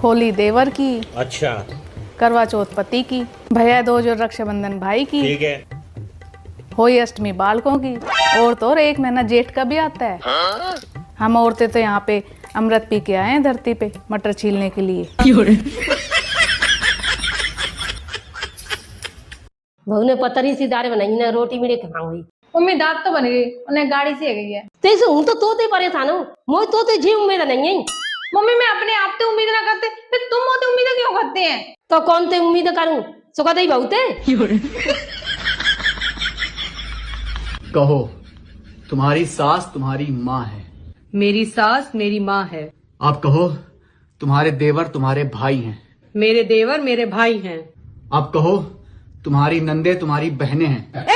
होली देवर की, अच्छा, करवा चौथ पति की, भैया दूज और रक्षाबंधन भाई की, ठीक है। होली अष्टमी बालकों की, और तो और 1 महीना जेठ का भी आता है। हम औरतें तो यहाँ पे अमृत पी के आए हैं धरती पे मटर छीलने के लिए। बहू ने पतरी सी दाल बनाई ना, रोटी मेरे खाऊंगी। मम्मी दांत तो बन गई, उन्हें गाड़ी से गई है। तेसे हूं तो तोते परेशान हो, मोय तोते जी उम्मीद नहीं है। मम्मी मैं अपने आप से उम्मीद ना करते, फिर तुम होते उम्मीद क्यों करते हैं? तो कौन ते उम्मीद करूं, सुखा दई बहुते। कहो, तुम्हारी सास तुम्हारी माँ है। मेरी सास मेरी माँ है। आप कहो, तुम्हारे देवर तुम्हारे भाई हैं। मेरे देवर मेरे भाई हैं। आप कहो, तुम्हारी नंदे तुम्हारी बहनें हैं।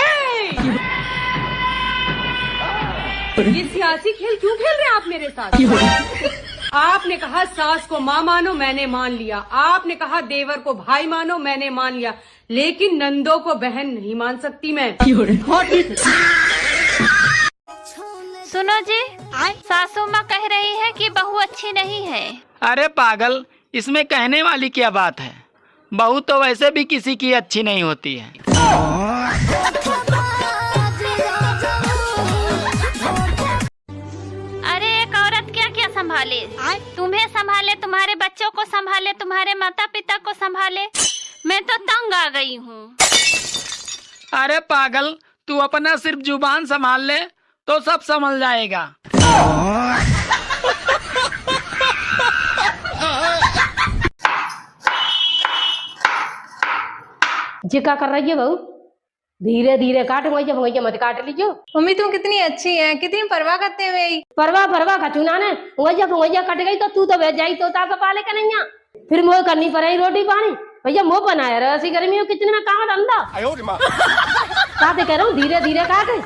ये सियासी खेल क्यों खेल रहे हैं आप मेरे साथ? आपने कहा सास को माँ मानो, मैंने मान लिया। आपने कहा देवर को भाई मानो, मैंने मान लिया। लेकिन नंदों को बहन नहीं मान सकती मैं। सुनो जी, सासू माँ कह रही है कि बहू अच्छी नहीं है। अरे पागल, इसमें कहने वाली क्या बात है? बहू तो वैसे भी किसी की अच्छी नहीं होती है। अरे एक औरत क्या क्या संभाले, तुम्हें संभाले, तुम्हारे बच्चों को संभाले, तुम्हारे माता पिता को संभाले। मैं तो तंग आ गई हूँ। अरे पागल, तू अपना सिर्फ जुबान संभाल ले तो सब संभल जाएगा। जी क्या कर रही है बहू? धीरे धीरे काट, वही मत काट लीजिए। मम्मी तुम कितनी अच्छी हैं, कितनी परवाह करते हुए। परवाह का चुना ने वही कट गई तो तू तो भेज जाई तो ताका पाले का नहीं है। फिर मोह करनी पड़ेगी रोटी पानी। भैया मुँह बनाया रहा, ऐसी गर्मी में किचन में कहाँ धंधा। काटे कह रहा हूँ, धीरे धीरे काटे।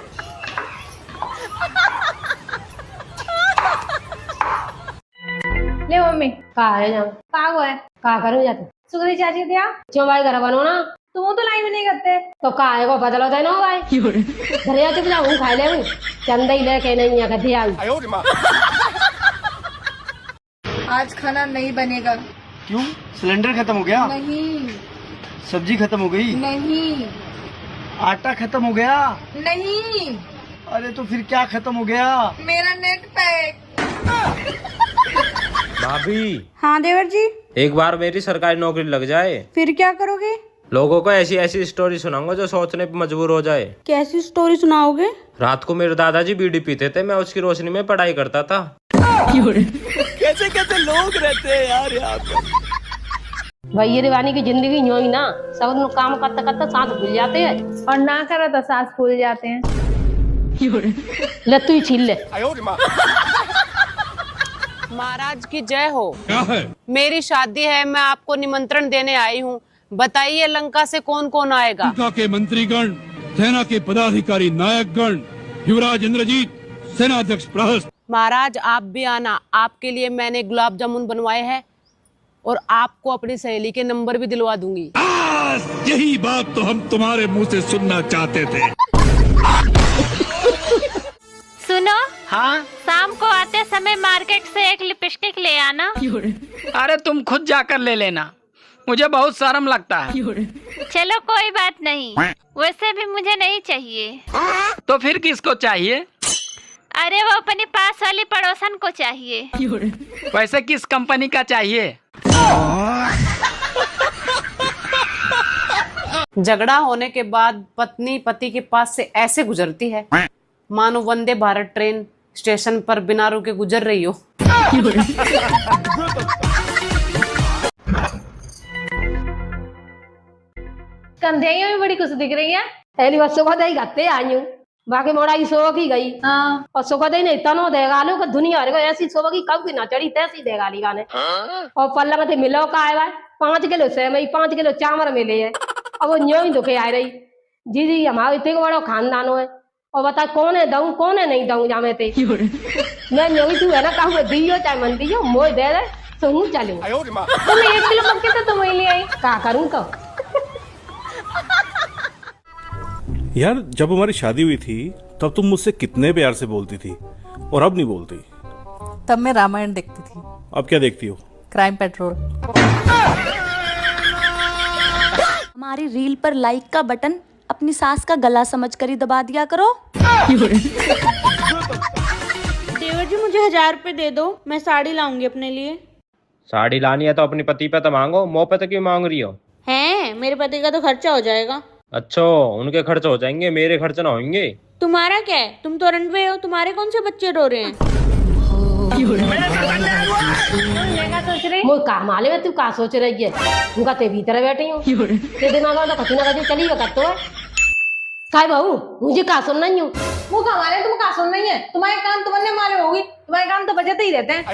ले मम्मी कहा है जाऊँ, कागो है, कहा करूँ जाते सुगरी चाची दिया। क्यों भाई घर बनो ना, तुम तो लाई भी नहीं करते। तो कहा है को बदलो देना हो भाई। घरिया चुप जाऊँ, खा ले चंदा ही लेके नहीं है कभी आई। आज खाना नहीं बनेगा। क्यों? सिलेंडर खत्म हो गया? नहीं। सब्जी खत्म हो गई? नहीं। आटा खत्म हो गया? नहीं। अरे तो फिर क्या खत्म हो गया? मेरा नेट पैक। भाभी, हाँ देवर जी। एक बार मेरी सरकारी नौकरी लग जाए, फिर क्या करोगे? लोगों को ऐसी ऐसी स्टोरी सुनाऊंगा जो सोचने पे मजबूर हो जाए। कैसी स्टोरी सुनाओगे? रात को मेरे दादाजी बीड़ी पीते थे, मैं उसकी रोशनी में पढ़ाई करता था। कैसे कैसे लोग रहते हैं यार यहाँ पे। भैया रेवानी की जिंदगी यूं ही ना, सब लोग काम करते करते सांस भूल जाते हैं, और ना करो तो सांस फूल जाते हैं। ले तू ही छील ले। महाराज की जय हो। क्या है? मेरी शादी है, मैं आपको निमंत्रण देने आई हूँ। बताइए लंका से कौन कौन आएगा? लंका के मंत्रीगण, सेना के पदाधिकारी, नायकगण, युवराज इंद्रजीत, सेनाध्यक्ष प्रहस्त। महाराज आप भी आना, आपके लिए मैंने गुलाब जामुन बनवाए हैं और आपको अपनी सहेली के नंबर भी दिलवा दूंगी। यही बात तो हम तुम्हारे मुंह से सुनना चाहते थे। सुनो, हाँ? शाम को आते समय मार्केट से एक लिपस्टिक ले आना। अरे तुम खुद जाकर ले लेना, मुझे बहुत शर्म लगता है। चलो कोई बात नहीं, वैसे भी मुझे नहीं चाहिए। तो फिर किसको चाहिए? अरे वो अपनी पास वाली पड़ोसन को चाहिए। वैसे किस कंपनी का चाहिए? झगड़ा होने के बाद पत्नी पति के पास से ऐसे गुजरती है मानो वंदे भारत ट्रेन स्टेशन पर बिना रुके गुजर रही हो। कंधेइयों में बड़ी खुश दिख रही है। पहली बार सुखा दही घाते आई हूँ, बाकी मोड़ा की सो की गई। हाँ। और सुखा दही नहीं तनो देगा लो, दुनिया को ऐसी सोबा की कब की ना चढ़ी तैसी देगा ली गाने। और पल्ला में मिलो का आए भाई 5 किलो सेवई, 5 किलो चावल मिले है। अब वो न्यों ही दुखे आ रही। जी जी हमारा इतने बड़ा खानदान है, और बता कौन है दऊं कौन है नहीं दऊं जामे थे। मैं न्यों तू है ना कहूँ दियो चाहे मन दियो, मोह दे दे तो हूँ चलूं। तुम 1 किलो मक्के तो तुम ही ले आई। क्या करूँ तो। यार जब हमारी शादी हुई थी तब तुम मुझसे कितने प्यार से बोलती थी, और अब नहीं बोलती। तब मैं रामायण देखती थी। अब क्या देखती हो? Crime petrol. हमारी रील पर लाइक का बटन अपनी सास का गला समझकर ही दबा दिया करो। देवर जी मुझे 1000 रुपए दे दो, मैं साड़ी लाऊंगी अपने लिए। साड़ी लानी है तो अपने पति पे तो मांगो, मुँह पे तो क्यों मांग रही हो? हैं, मेरे पति का तो खर्चा हो जाएगा। अच्छा, उनके खर्च हो जाएंगे, मेरे खर्च ना होंगे। तुम्हारा क्या है, तुम तो रनवे हो, तुम्हारे कौन से बच्चे रो रहे हैं? मोर का माले में तू का सोच रही है? उनका ते भीतर बैठी हूँ, ते दिमाग में तो कछु ना कछु चली करतो है। काय बहू, मुझे का सुनना ही हूँ। वो कमाले तुम का सुन नहीं है, तुम्हारे कान तुमने मारे होगी, तुम्हारे कान तो बजते ही रहते हैं।